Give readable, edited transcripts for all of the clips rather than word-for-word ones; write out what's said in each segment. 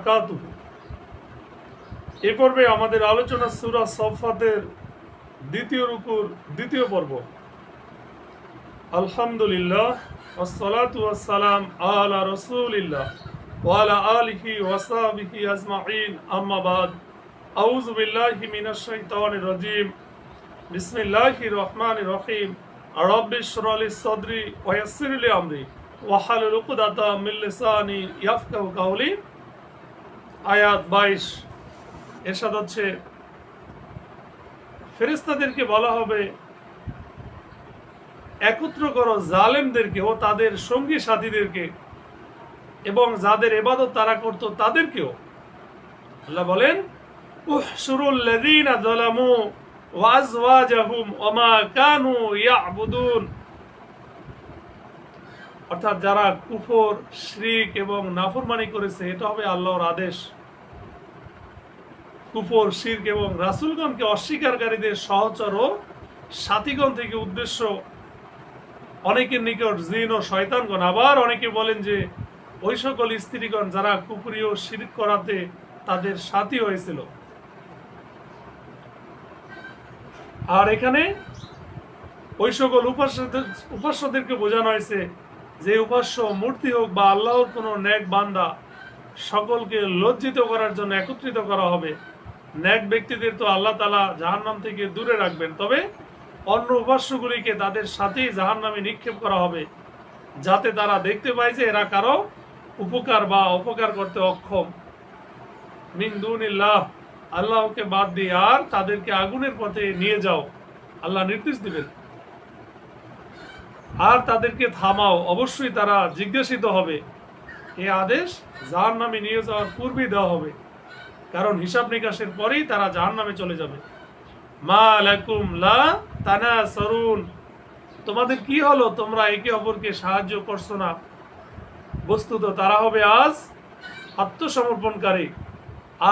বারাকাতুহু। এ পর্বে আমাদের আলোচনা সূরা সফফাতের দ্বিতীয় রুকুর দ্বিতীয় পর্ব। আলহামদুলিল্লাহ ওয়াসসালাতু ওয়াসসালাম আলা রাসূলিল্লাহ ওয়া আলা আলিহি ওয়া সাহবিহি আজমাইন, আম্মা বাদ। আউযু বিল্লাহি মিনাশ শাইতানির রাজীম। বিসমিল্লাহির রহমানির রহিম। রব্বি ইশরাহ লি সাদরি ওয়া ইয়াসসির লি আমরি ওয়াহলুল উকদাতাম মিন লিসানি ইয়াফকাহু কাওলি। আয়াত 22। এরশাদ হচ্ছে, ফেরেশতাদেরকে বলা হবে, একত্র করো জালেমদেরকে ও তাদের সঙ্গী সাথীদেরকে এবং যাদের ইবাদত তারা করত তাদেরকেও। আল্লাহ বলেন, উহশুরুল লাযীনা যালামু ওয়া আযওয়াজাহুম ওয়া মা কানু ইয়াবুদুন। অর্থাৎ যারা কুফর, শিরক এবং নাফরমানি করেছে, এটা হবে আল্লাহর আদেশ। কুফর, শিরক এবং রাসূলগণকে অস্বীকারীদের সহচর ও সাথীগণ থেকে উদ্দেশ্য অনেকের নিকট জিন ও শয়তানগণ। আবার অনেকে বলেন যে ওই সকল স্ত্রীগণ যারা কুফরি ও শিরক করাতে তাদের সাথী হয়েছিল। আর এখানে ওই সকল উপাস্যদেরকে বোঝানো হয়েছে যে উপাস্য মূর্তি হোক বা আল্লাহর কোনো নেক বান্দা, সকলকে লজ্জিত করার জন্য একত্রিত করা হবে। নেক ব্যক্তিদের তো আল্লাহ তাআলা জাহান্নাম থেকে দূরে রাখবেন, তবে অন্য উপাস্যগুলিকে তাদের সাথেই জাহান্নামে নিক্ষেপ করা হবে, যাতে তারা দেখতে পায় যে এরা কারো উপকার বা অপকার করতে অক্ষম। মিন দুনিল্লাহ, আল্লাহকে বাদ দিয়ে, আর তাদেরকে আগুনের পথে নিয়ে যাও, আল্লাহ নির্দেশ দিবেন। আর তাদেরকে থামাও, অবশ্যই তারা জিজ্ঞাসিত হবে। এই আদেশ জাহান্নামে নিয়ে যাওয়ার পূর্বেই দেওয়া হবে, কারণ হিসাব নিকাশের পরেই তারা জাহান্নামে চলে যাবে। মা লাকুম লা তানাসারুন, তোমাদের কি হলো, তোমরা একে অপরকে সাহায্য করছো না। বস্তুত তারা হবে আজ আত্মসমর্পণকারী,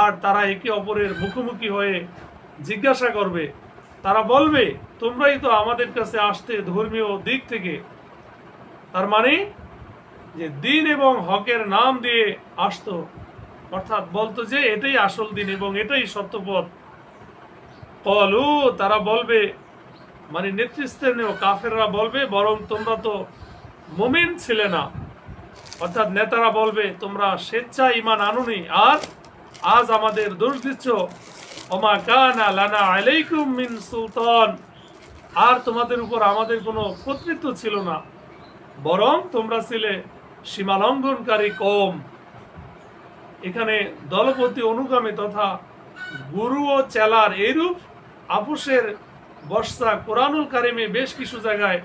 আর তারা একে অপরের মুখোমুখি হয়ে জিজ্ঞাসা করবে। তারা বলবে, তোমরাই তো আমাদের কাছে আসতে ধর্মীয় দিক থেকে। তার মানে যে দিন এবং হকের নাম দিয়ে আসতো, অর্থাৎ বলতো যে এটাই আসল দিন এবং এটাই সত্যপথ। কলু, তারা বলবে, মানে নেতৃস্থানীয় কাফেররা বলবে, বরং তোমরা তো মুমিন ছিলে না। অর্থাৎ নেতারা বলবে, তোমরা স্বেচ্ছায় ঈমান আনুনি, আর আজ আমাদের দোষ দিচ্ছ। ওমা কানা লানা আলাইকুম মিন সুলতান, আর তোমাদের উপর আমাদের কোনো কর্তৃত্ব ছিল না, বরং তোমরা ছিলে সীমালঙ্ঘনকারী কওম। এখানে দলপতি অনুগামী তথা গুরু ও চেলার এইরূপ আপোষের বর্ষা কোরআনুল কারিমে বেশ কিছু জায়গায়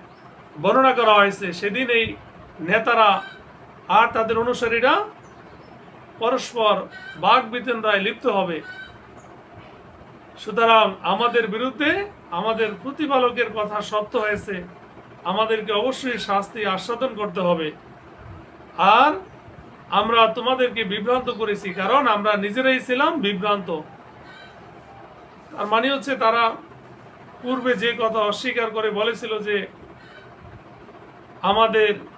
বর্ণনা করা হয়েছে। সেদিন এই নেতারা আর তাদের অনুসারীরা পরস্পর বাক বিতণ্ডায় লিপ্ত হবে। সুতরাং আমাদের বিরুদ্ধে আমাদের প্রতিপালকের কথা সত্য হয়েছে, আমাদেরকে অবশ্যই শাস্তি আস্বাদন করতে হবে। আর আমরা তোমাদেরকে বিভ্রান্ত করেছি, কারণ আমরা নিজেরাই ছিলাম বিভ্রান্ত। আর মানে হচ্ছে, তারা পূর্বে যে কথা অস্বীকার করে বলেছিল যে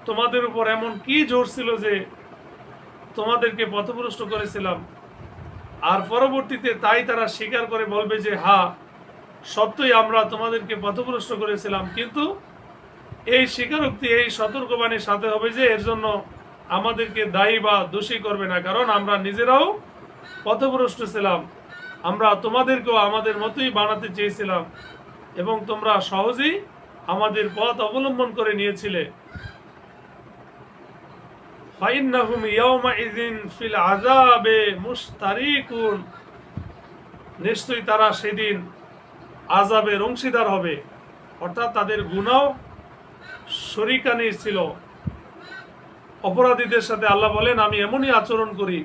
তোমাদের উপর এমন কি জোর ছিল যে তোমাদেরকে পথভ্রষ্ট করেছিলাম। আর পরবর্তীতে তাই তারা স্বীকার করে বলবে যে হ্যাঁ, সত্যই আমরা তোমাদেরকে পথভ্রষ্ট করেছিলাম। কিন্তু এই স্বীকারোক্তি, এই সতর্কবাণীর সাথে হবে যে এর জন্য আমাদেরকে দায়ী বা দোষী করবে না, কারণ আমরা নিজেরাও পথভ্রষ্ট ছিলাম। আমরা তোমাদেরকেও আমাদের মতোই বানাতে চেয়েছিলাম এবং তোমরা সহজেই আমাদের পথ অবলম্বন করে নিয়েছিলে। ফাইন্নাহুম ইয়াওমাইযিন ফিল আযাবে মুশতারিকুন, নিশ্চয়ই তারা সেদিন আযাবের অংশীদার হবে। অর্থাৎ তাদের গুনাহ শরীকানি ছিল। অপরাধীদের সাথে আল্লাহ বলেন, আমি এমনই আচরণ করি।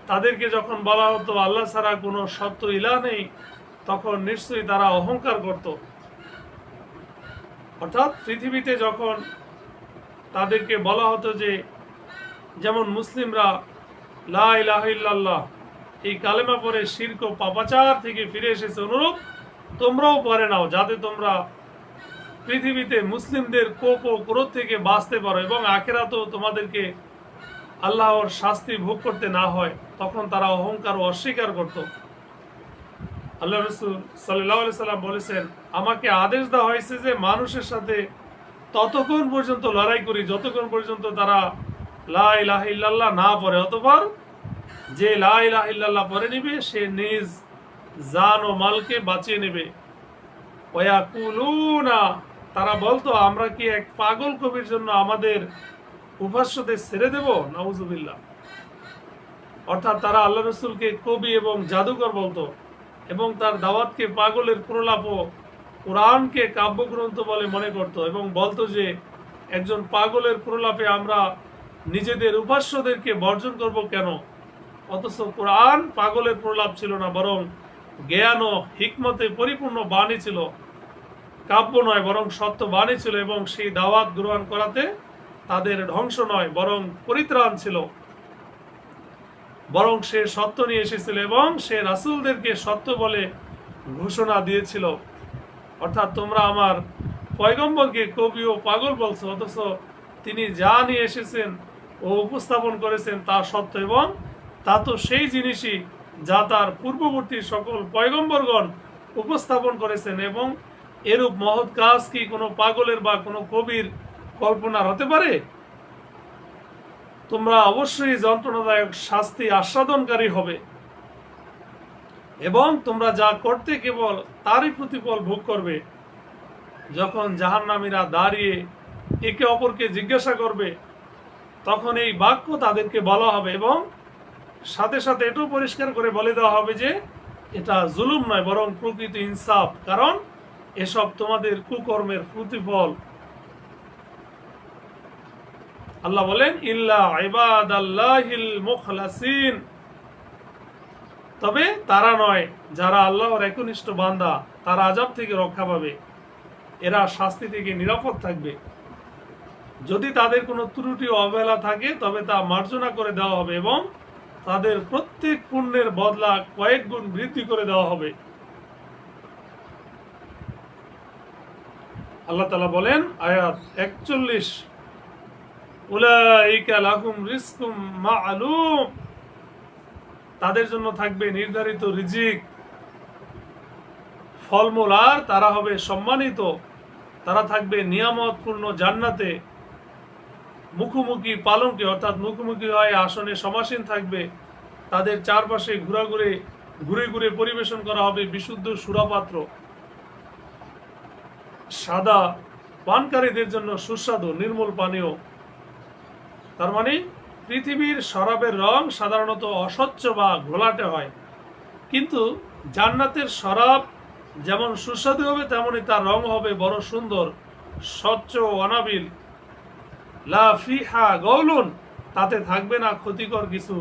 তাদেরকে যখন বলা হতো আল্লাহ ছাড়া কোনো সত্য ইলাহ নেই, তখন নিশ্চয়ই তারা অহংকার করত। অর্থাৎ পৃথিবীতে যখন তাদেরকে বলা হতো যে, যেমন মুসলিমরা লা ইলাহা ইল্লাল্লাহ এই কালেমা পড়ে শিরক ও পাপাচার থেকে ফিরে এসেছে, অনুরূপ তোমরাও পড়ে নাও, যাতে তোমরা পৃথিবীতে মুসলিমদের কোপ ও ক্রোধ থেকে বাঁচতে পারো এবং আখিরাতেও তোমাদেরকে আল্লাহর শাস্তি ভোগ করতে না হয়, তখন তারা অহংকার ও অস্বীকার করত। আল্লাহ রাসূল সাল্লাল্লাহু আলাইহি সাল্লাম বলেছেন, আমাকে আদেশ দেওয়া হয়েছে যে মানুষের সাথে ততক্ষণ পর্যন্ত লড়াই করি যতক্ষণ পর্যন্ত তারা লা ইলাহা ইল্লাল্লাহ না পড়ে। অতঃপর যে লা ইলাহা ইল্লাল্লাহ পড়ে নিবে সে নিজ জান ও মালকে বাঁচিয়ে নেবে। ওয়াকুলুনা, তারা বলতো, আমরা কি এক পাগল কবির জন্য আমাদের উপাস্যদের ছেড়ে দেব? নাউজুবিল্লাহ। অর্থাৎ তারা আল্লাহ রসুলকে কবি এবং জাদুকর বলতো এবং তার দাওয়াতকে পাগলের প্রলাপ ও কোরআনকে কাব্যগ্রন্থ বলে মনে করত এবং বলতো যে একজন পাগলের প্রলাপে আমরা নিজেদের উপাস্যদেরকে বর্জন করব কেন? অথচ কোরআন পাগলের প্রলাপ ছিল না, বরং জ্ঞান ও হিকমতে পরিপূর্ণ বাণী ছিল, কাব্য নয় বরং সত্য বাণী ছিল, এবং সেই দাওয়াত গ্রহণ করাতে তাদের ধ্বংস নয় বরং পরিত্রাণ ছিল, বরং সে সত্য নিয়ে এসেছিল এবং সে রাসূলদেরকে সত্য বলে ঘোষণা দিয়েছিল। অর্থাৎ তোমরা আমার পয়গম্বরকে কবি ও পাগল বলছো, অথচ তিনি যা নিয়ে এসেছেন ও উপস্থাপন করেছেন তা সত্য, এবং তা তো সেই জিনিসই যা তার পূর্ববর্তী সকল পয়গম্বরগণ উপস্থাপন করেছেন, এবং এরূপ মহৎ কাজ কি কোনো পাগলের বা কোনো কবির কল্পনার হতে পারে? তোমরা অবশ্যই যন্ত্রণাদায়ক শাস্তি আস্বাদনকারী হবে এবং তোমরা যা করতে কেবল তারই প্রতিফল ভোগ করবে। যখন জাহান্নামীরা দাঁড়িয়ে একে অপরকে জিজ্ঞাসা করবে, তখন এই বাক্য তাদেরকে বলা হবে এবং সাথে সাথে এটাও পরিষ্কার করে বলে দেওয়া হবে যে এটা জুলুম নয় বরং প্রকৃত ইনসাফ, কারণ এসব তোমাদের কুকর্মের প্রতিফল। আল্লাহ বলেন, ইল্লা ইবাদাল্লাহিল মুখলাসিন, তবে তারা নয় যারা আল্লাহর একনিষ্ঠ বান্দা, তারা আযাব থেকে রক্ষা পাবে, এরা শাস্তি থেকে নিরাপদ থাকবে। যদি তাদের কোনো ত্রুটি ও অবহেলা থাকে তবে তা মার্জনা করে দেওয়া হবে এবং তাদের প্রত্যেক পুণ্যের বদলা কয়েক গুণ বৃদ্ধি করে দেওয়া হবে। আল্লাহ তাআলা বলেন, আয়াত 41, উলাইকা লাহুম রিজকুম মা'লুম, তাদের জন্য থাকবে নির্ধারিত রিজিক, ফলমূল, আর তারা হবে সম্মানিত। তারা থাকবে নিয়ামতপূর্ণ জান্নাতে, মুখোমুখি পালঙ্কে, অর্থাৎ মুখোমুখি হয় আসনে সমাসীন থাকবে। তাদের চারপাশে ঘুরে ঘুরে পরিবেশন করা হবে বিশুদ্ধ সুরাপাত্র, সাদা, পানকারীদের জন্য সুস্বাদু নির্মল পানীয়। তার মানে পৃথিবীর শরাবের রং সাধারণত অস্বচ্ছ বা ঘোলাটে হয়, কিন্তু জান্নাতের শরাব যেমন সুস্বাদু হবে তেমনি তার রং হবে বড় সুন্দর, স্বচ্ছ, অনাবিল। লা ফিহা গাউলুন, তাতে থাকবে না ক্ষতিকর কিছু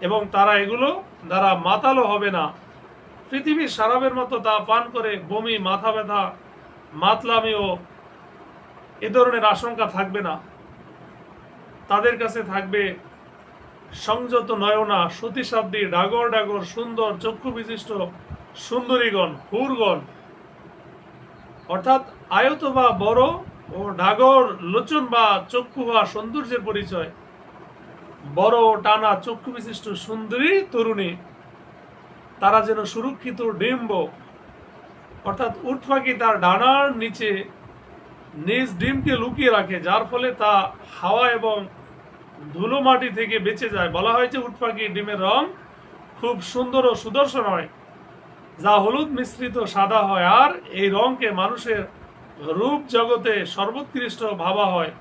এবং তারা এগুলো দ্বারা মাতালো হবে না। পৃথিবীর শরাবের মতো তা পান করে বমি, মাথা ব্যথা, মাতলামি ও এ ধরনের আশঙ্কা থাকবে না। তাদের কাছে থাকবে সংযত নয়না, সতীসাধ্যী, ডাগর ডাগর সুন্দর চক্ষু বিশিষ্ট সুন্দরীগণ, হুরগণ, অর্থাৎ আয়ত বা বড় ও ডাগর লোচন বা চক্ষু বা সৌন্দর্যের পরিচয়। বড় টানা চক্ষু বিশিষ্ট সুন্দরী তরুণী, তারা যেন সুরক্ষিত ডিম্ব, অর্থাৎ উট পাখি তার ডানার নিচে নিজ ডিমকে লুকিয়ে রাখে, যার ফলে তা হাওয়া এবং ধুলো মাটি থেকে বেঁচে যায়। বলা হয়েছে উট পাখির ডিমের রং খুব সুন্দর ও সুদর্শন হয়, যা হলুদ মিশ্রিত সাদা হয়, আর এই রংকে মানুষের রূপ জগতে সর্বোৎকৃষ্ট ভাবা হয়।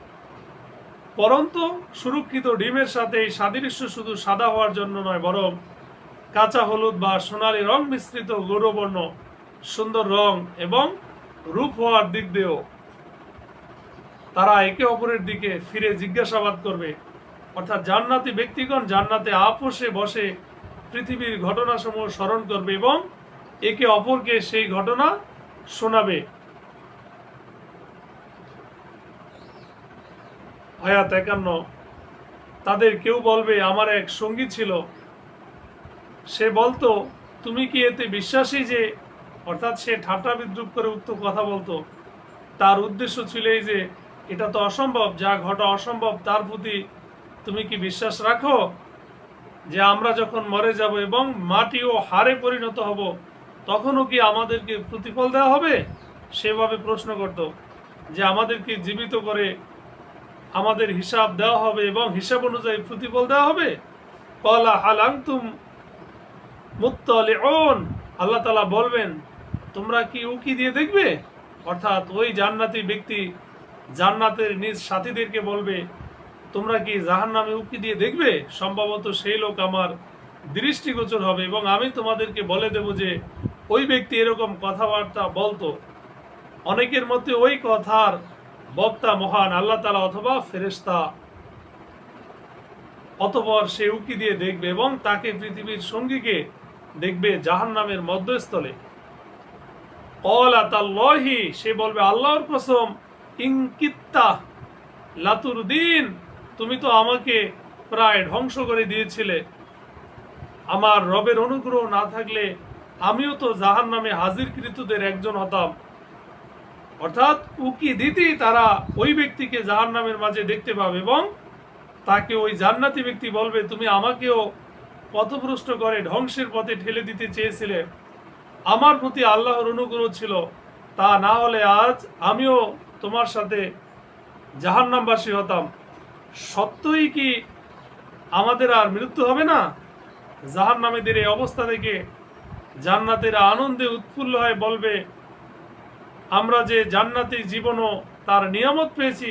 পরন্তু সুরক্ষিত ডিমের সাথে এই সাদৃশ্য শুধু সাদা হওয়ার জন্য নয়, বরং কাঁচা হলুদ বা সোনালী রং মিশ্রিত গৌরবর্ণ সুন্দর রং এবং রূপ হওয়ার দিক দিয়েও। তারা একে অপরের দিকে ফিরে জিজ্ঞাসাবাদ করবে, অর্থাৎ জান্নাতি ব্যক্তিগণ জান্নাতে আপোষে বসে পৃথিবীর ঘটনাসমূহ স্মরণ করবে এবং একে অপরকে সেই ঘটনা শোনাবে। আয়াত 51, তাদের কেউ বলবে, আমার এক সঙ্গী ছিল, সে বলতো, তুমি কি এতে বিশ্বাসী যে, অর্থাৎ সে ঠাট্টা বিদ্রুপ করে উক্ত কথা বলতো। তার উদ্দেশ্য ছিল এই যে এটা তো অসম্ভব, যা ঘটা অসম্ভব তার প্রতি তুমি কি বিশ্বাস রাখো যে আমরা যখন মরে যাব এবং মাটি ও হাড়ে পরিণত হব তখনও কি আমাদেরকে প্রতিফল দেওয়া হবে? সেভাবে প্রশ্ন করত যে আমাদেরকে জীবিত করে আমাদের হিসাব দেওয়া হবে এবং হিসাব অনুযায়ী প্রতিফল দেওয়া হবে। কলা হাল আনতুম মুত্তালিউন, আল্লাহ তাআলা বলবেন তোমরা কি উকি দিয়ে দেখবে? অর্থাৎ ওই জান্নাতি ব্যক্তি জান্নাতের নিজ সাথীদেরকে বলবে তোমরা কি জাহান্নামে উকি দিয়ে দেখবে? সম্ভবত সেই লোক আমার দৃষ্টিগোচর হবে এবং আমি তোমাদেরকে বলে দেব যে ওই ব্যক্তি এরকম কথাবার্তা বলতো। অনেকের মধ্যে ওই কথার বক্তা মহান আল্লাহ তাআলা অথবা ফেরেশতা। অতঃপর সে উকি দিয়ে দেখবে এবং তাকে পৃথিবীর সঙ্গীকে দেখবে জাহান্নামের মধ্যস্থলে। ক্বালা তাল্লাহি, সে বলবে আল্লাহর কসম, ইন কিত্তা লাতুরদিন, তুমি তো আমাকে প্রায় ধ্বংস করে দিয়েছিলে। আমার রবের অনুগ্রহ না থাকলে আমিও তো জাহান্নামে হাজিরকৃতদের একজন হতাম। অর্থাৎ উকি দিতেই তারা ওই ব্যক্তিকে জাহান্নামের মাঝে দেখতে পাবে এবং তাকে ওই জান্নাতি ব্যক্তি বলবে তুমি আমাকেও পথভ্রষ্ট করে ধ্বংসের পথে ঠেলে দিতে চেয়েছিলে, আমার প্রতি আল্লাহর অনুগ্রহ ছিল, তা না হলে আজ আমিও তোমার সাথে জাহান্নামবাসী হতাম। সত্যই কি আমাদের আর মৃত্যু হবে না? জাহান্নামীদের এই অবস্থা থেকে জান্নাতের আনন্দে উৎফুল্ল হয়ে বলবে আমরা যে জান্নাতি জীবনও তার নিয়ামত পেয়েছি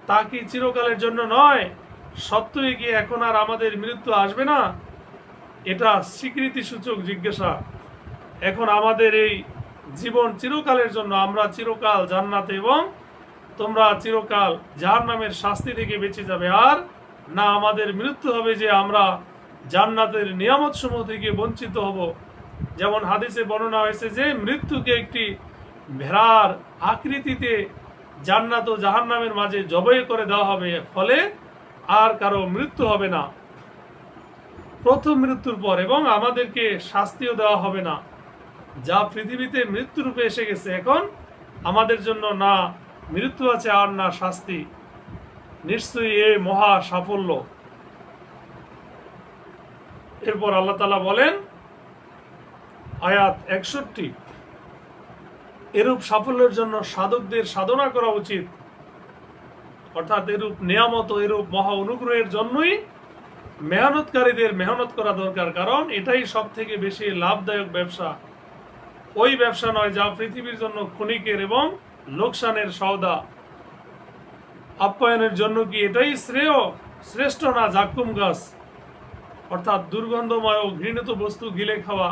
তা কি চিরকালের জন্য নয়? সত্যই কি এখন আর আমাদের মৃত্যু আসবে না? এটা স্বীকৃতি সূচক জিজ্ঞাসা। এখন আমাদের এই জীবন চিরকালের জন্য, আমরা চিরকাল জান্নাতে এবং তোমরা চিরকাল জাহান্নামের শাস্তি থেকে বেঁচে যাবে। আর না আমাদের মৃত্যু হবে যে আমরা জান্নাতের নিয়ামত সমূহ থেকে বঞ্চিত হব। যেমন হাদিসে বর্ণনা হয়েছে যে মৃত্যুকে একটি ভেড়ার আকৃতিতে জান্নাত ও জাহান্নামের মাঝে জবাই করে দেওয়া হবে, ফলে আর কারো মৃত্যু হবে না প্রথম মৃত্যুর পর, এবং আমাদেরকে শাস্তিও দেওয়া হবে না। যা পৃথিবীতে মৃত্যুরূপে এসে গেছে, এখন আমাদের জন্য না মৃত্যু আছে আর না শাস্তি। নিশ্চয়ই এ মহা সাফল্য। এরপর আল্লাহ তাআলা বলেন আয়াত 61, এরূপ সাফল্যের জন্য সাধকদের সাধনা করা উচিত। অর্থাৎ এরূপ নিয়ামত ও এরূপ মহা অনুগ্রহের জন্যই মেহনতকারীদের মেহনত করা দরকার, কারণ এটাই সব থেকে বেশি লাভদায়ক ব্যবসা। ওই ব্যবসা নয় যা পৃথিবীর জন্য ক্ষণিকের এবং লোকসানের সওদা। আপ্যায়নের জন্য কি এটাই শ্রেষ্ঠ না জাক্কুম গাছ, অর্থাৎ দুর্গন্ধময় ও ঘৃণিত বস্তু গিলে খাওয়া?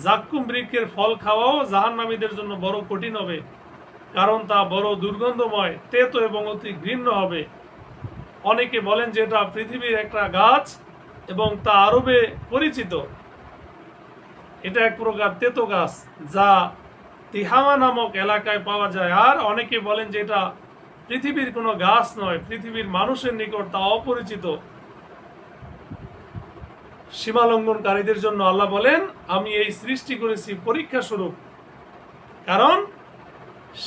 জাক্কুম বৃক্ষের ফল খাওয়াও জাহান্নামীদের জন্য বড় কঠিন হবে, কারণ তা বড় দুর্গন্ধময়, তেতো এবং অতি ঘৃণ্য হবে। অনেকে বলেন যে এটা পৃথিবীর একটা গাছ এবং তা আরবে পরিচিত। এটা এক প্রকার তেতো গাছ যা তিহামা নামক এলাকায় পাওয়া যায়। আর অনেকে বলেন যে এটা পৃথিবীর কোনো গাছ নয়, পৃথিবীর মানুষের নিকট তা অপরিচিত। সীমা লঙ্ঘনকারীদের জন্য আল্লাহ বলেন আমি এই সৃষ্টি করেছি পরীক্ষা স্বরূপ, কারণ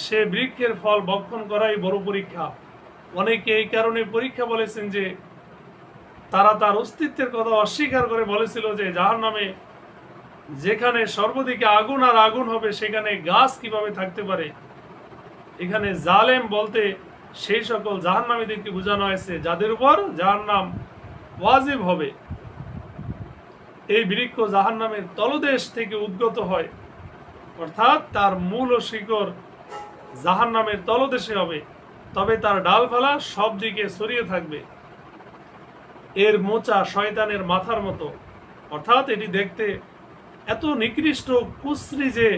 সে বৃক্ষের ফল ভক্ষণ করাই বড় পরীক্ষা। অনেকে এই কারণে পরীক্ষা বলেছেন যে তারা তার অস্তিত্বের কথা অস্বীকার করে বলেছিল যে জাহান্নামে যেখানে সর্বদিকে আগুন আর আগুন হবে সেখানে গাছ কিভাবে থাকতে পারে। এখানে জালেম বলতে সেই সকল জাহান্নামীদেরকে বোঝানো হয়েছে যাদের উপর জাহান্নাম ওয়াজিব হবে। এই বৃক্ষ জাহান্নামের তলদেশ থেকে উদ্গত হয়, অর্থাৎ তার মূল ও শিকড় জাহান্নামের তলদেশে হবে, তবে তার ডালপালা সব দিকে ছড়িয়ে থাকবে। এর মোচা শয়তানের মাথার মতো, অর্থাৎ এটি দেখতে এত নিকৃষ্ট কুশ্রী যে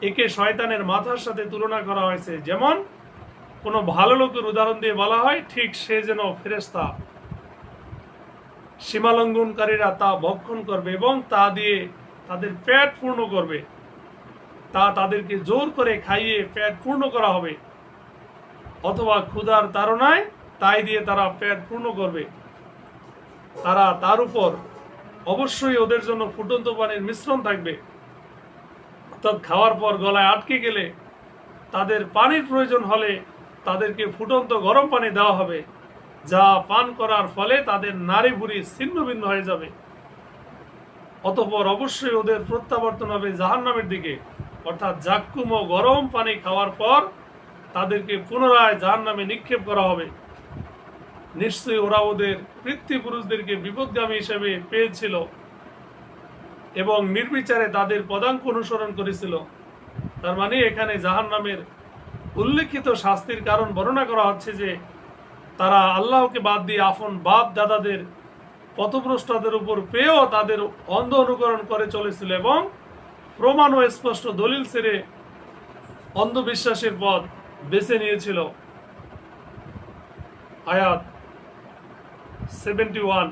একে শয়তানের মাথার সাথে তুলনা করা হয়েছে। যেমন কোনো ভালো লোকের উদাহরণ দিয়ে বলা হয়, ঠিক সে যেন ফেরেশতা। সীমালঙ্ঘনকারীরা তা ভক্ষণ করবে এবং তা দিয়ে তাদের পেট পূর্ণ করবে। তা তাদেরকে জোর করে খাইয়ে পেট পূর্ণ করা হবে, অথবা ক্ষুধার তাড়নায় তাই দিয়ে তারা পেট পূর্ণ করবে। তারা তার উপর অবশ্যই ওদের জন্য ফুটন্ত পানির মিশ্রণ থাকবে, অর্থাৎ খাওয়ার পর গলায় আটকে গেলে তাদের পানির প্রয়োজন হলে তাদেরকে ফুটন্ত গরম পানি দেওয়া হবে, যা পান করার ফলে তাদের নারী বুড়ি ছিন্ন ভিন্ন হয়ে যাবে। অতঃপর অবশ্যই ওদের প্রত্যাবর্তন হবে জাহান্নামের দিকে, অর্থাৎ জাক্কুম ও গরম পানি খাওয়ার পর তাদেরকে পুনরায় জাহান্নামে নিক্ষেপ করা হবে। নিশ্চয়ই ওরা ওদের পিতৃপুরুষদেরকে বিপদগামী হিসেবে পেয়েছিল এবং নির্বিচারে তাদের পদাঙ্ক অনুসরণ করেছিল। তার মানে এখানে জাহান্নামের উল্লেখিত শাস্তির কারণ বর্ণনা করা হচ্ছে যে তারা আল্লাহকে বাদ দিয়ে আপন বাপ দাদাদের পথভ্রষ্টদের উপর পেয়েও তাদের অন্ধ অনুকরণ করে চলেছিল এবং প্রমাণ ও স্পষ্ট দলিল ছেড়ে অন্ধবিশ্বাসের পথ বেছে নিয়েছিল। আয়াত 71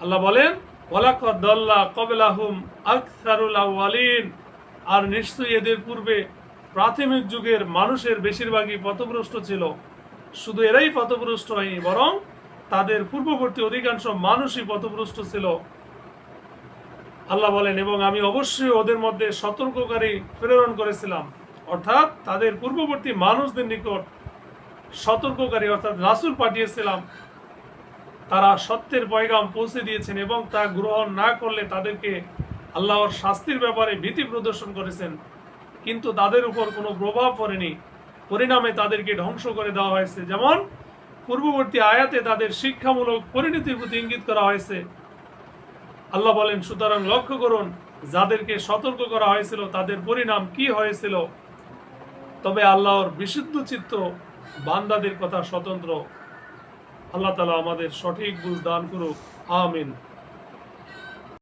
আল্লাহ বলেন, ওয়ালাকাদ দাল্লা ক্বাবলাহুম আকসারুল আউয়ালিন, আর নিশ্চয়ই এদের পূর্বে প্রাথমিক যুগের মানুষের বেশিরভাগই পথভ্রষ্ট ছিল। শুধু এরাই পথভ্রষ্ট হয়নি, বরং তাদের পূর্ববর্তী অধিকাংশ মানুষই পথভ্রষ্ট ছিল। আল্লাহ বলেন, এবং আমি অবশ্যই ওদের মধ্যে সতর্ককারী প্রেরণ করেছিলাম, অর্থাৎ তাদের পূর্ববর্তী মানুষদের নিকট সতর্ককারী অর্থাৎ রাসূল পাঠিয়েছিলাম। তারা সত্যের পয়গাম পৌঁছে দিয়েছেন এবং তা গ্রহণ না করলে তাদেরকে আল্লাহর শাস্তির ব্যাপারে ভীতি প্রদর্শন করেছেন, কিন্তু তাদের উপর কোনো প্রভাব পড়েনি। পরিণামে তাদেরকে ধ্বংস করে দেওয়া হয়েছে, যেমন পূর্ববর্তী আয়াতে তাদের শিক্ষামূলক পরিণতির প্রতি ইঙ্গিত করা হয়েছে। আল্লাহ বলেন, সুতরাং লক্ষ্য করুন যাদেরকে সতর্ক করা হয়েছিল তাদের পরিণাম কি হয়েছিল। তবে আল্লাহর বিশুদ্ধ চিত্ত বান্দাদের কথা স্বতন্ত্র। আল্লাহ তাআলা আমাদের সঠিক বুঝ দান করুক। আমিন।